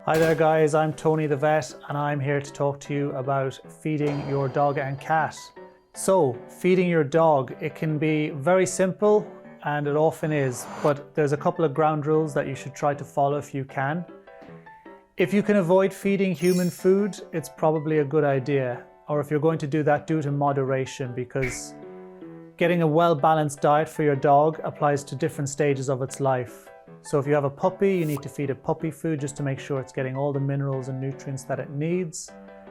Hi there guys, I'm Tony the vet and I'm here to talk to you about feeding your dog and cat. So, feeding your dog, it can be very simple and it often is, but there's a couple of ground rules that you should try to follow if you can. If you can avoid feeding human food, it's probably a good idea. Or if you're going to do that, do it in moderation, because getting a well-balanced diet for your dog applies to different stages of its life. So if you have a puppy, you need to feed it puppy food just to make sure it's getting all the minerals and nutrients that it needs.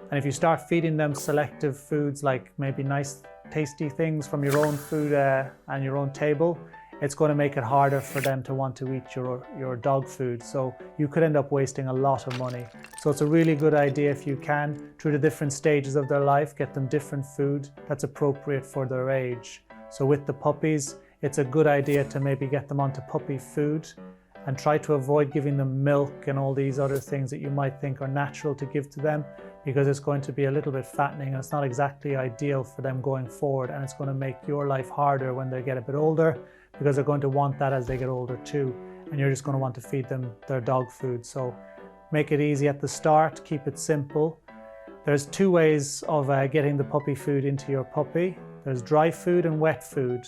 And if you start feeding them selective foods, like maybe nice tasty things from your own food and your own table, it's going to make it harder for them to want to eat your dog food. So you could end up wasting a lot of money. So it's a really good idea if you can, through the different stages of their life, get them different food that's appropriate for their age. So with the puppies, it's a good idea to maybe get them onto puppy food and try to avoid giving them milk and all these other things that you might think are natural to give to them, because it's going to be a little bit fattening and it's not exactly ideal for them going forward, and it's going to make your life harder when they get a bit older, because they're going to want that as they get older too, and you're just going to want to feed them their dog food. So make it easy at the start, keep it simple. There's two ways of getting the puppy food into your puppy. There's dry food and wet food.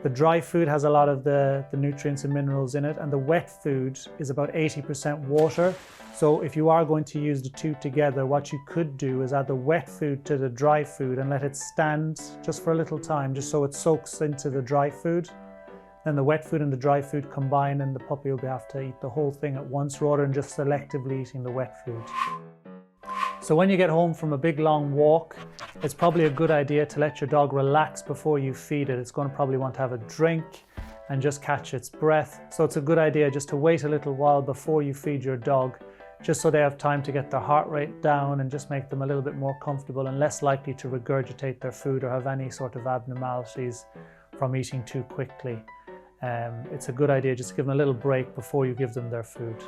The dry food has a lot of the nutrients and minerals in it, and the wet food is about 80% water. So if you are going to use the two together, what you could do is add the wet food to the dry food and let it stand just for a little time, just so it soaks into the dry food. Then the wet food and the dry food combine and the puppy will have to eat the whole thing at once rather than just selectively eating the wet food. So when you get home from a big long walk, it's probably a good idea to let your dog relax before you feed it. It's going to probably want to have a drink and just catch its breath. So it's a good idea just to wait a little while before you feed your dog, just so they have time to get their heart rate down and just make them a little bit more comfortable and less likely to regurgitate their food or have any sort of abnormalities from eating too quickly. It's a good idea just to give them a little break before you give them their food.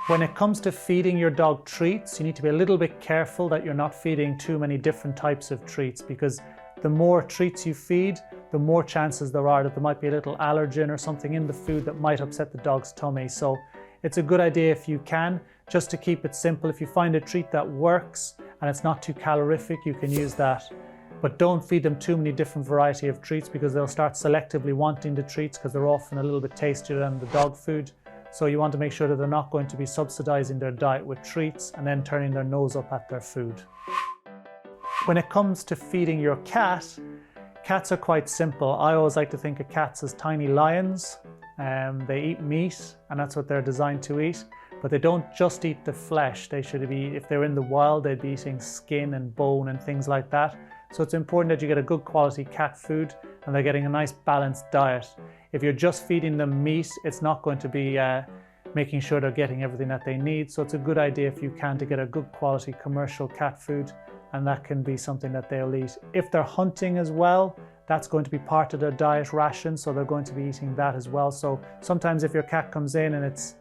When it comes to feeding your dog treats, you need to be a little bit careful that you're not feeding too many different types of treats, because the more treats you feed, the more chances there are that there might be a little allergen or something in the food that might upset the dog's tummy. So it's a good idea if you can, just to keep it simple. If you find a treat that works and it's not too calorific, you can use that. But don't feed them too many different variety of treats, because they'll start selectively wanting the treats because they're often a little bit tastier than the dog food. So you want to make sure that they're not going to be subsidizing their diet with treats and then turning their nose up at their food. When it comes to feeding your cat, cats are quite simple. I always like to think of cats as tiny lions. They eat meat and that's what they're designed to eat, but they don't just eat the flesh. They should be, if they're in the wild, they'd be eating skin and bone and things like that. So it's important that you get a good quality cat food and they're getting a nice balanced diet. If you're just feeding them meat, it's not going to be making sure they're getting everything that they need. So it's a good idea if you can to get a good quality commercial cat food, and that can be something that they'll eat. If they're hunting as well, that's going to be part of their diet ration, so they're going to be eating that as well. So sometimes if your cat comes in and it's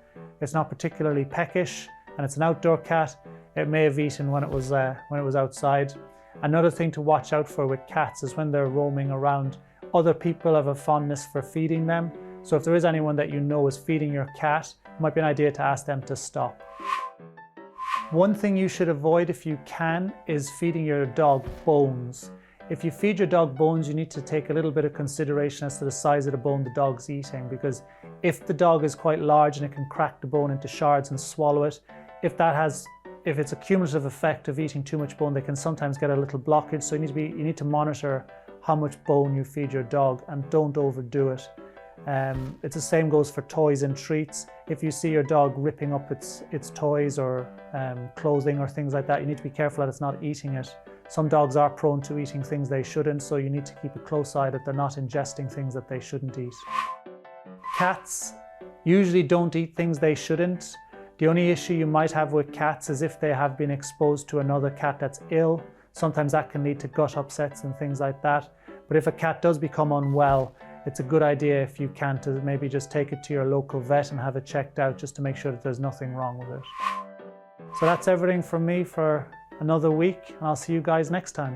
not particularly peckish and it's an outdoor cat, it may have eaten when it was outside. Another thing to watch out for with cats is when they're roaming around, other people have a fondness for feeding them. So if there is anyone that you know is feeding your cat, it might be an idea to ask them to stop. One thing you should avoid if you can is feeding your dog bones. If you feed your dog bones, you need to take a little bit of consideration as to the size of the bone the dog's eating, because if the dog is quite large and it can crack the bone into shards and swallow it, if it's a cumulative effect of eating too much bone, they can sometimes get a little blockage. So you need to monitor how much bone you feed your dog and don't overdo it. It's the same goes for toys and treats. If you see your dog ripping up its toys or clothing or things like that, you need to be careful that it's not eating it. Some dogs are prone to eating things they shouldn't, so you need to keep a close eye that they're not ingesting things that they shouldn't eat. Cats usually don't eat things they shouldn't. The only issue you might have with cats is if they have been exposed to another cat that's ill. Sometimes that can lead to gut upsets and things like that. But if a cat does become unwell, it's a good idea if you can to maybe just take it to your local vet and have it checked out, just to make sure that there's nothing wrong with it. So that's everything from me for another week, and I'll see you guys next time.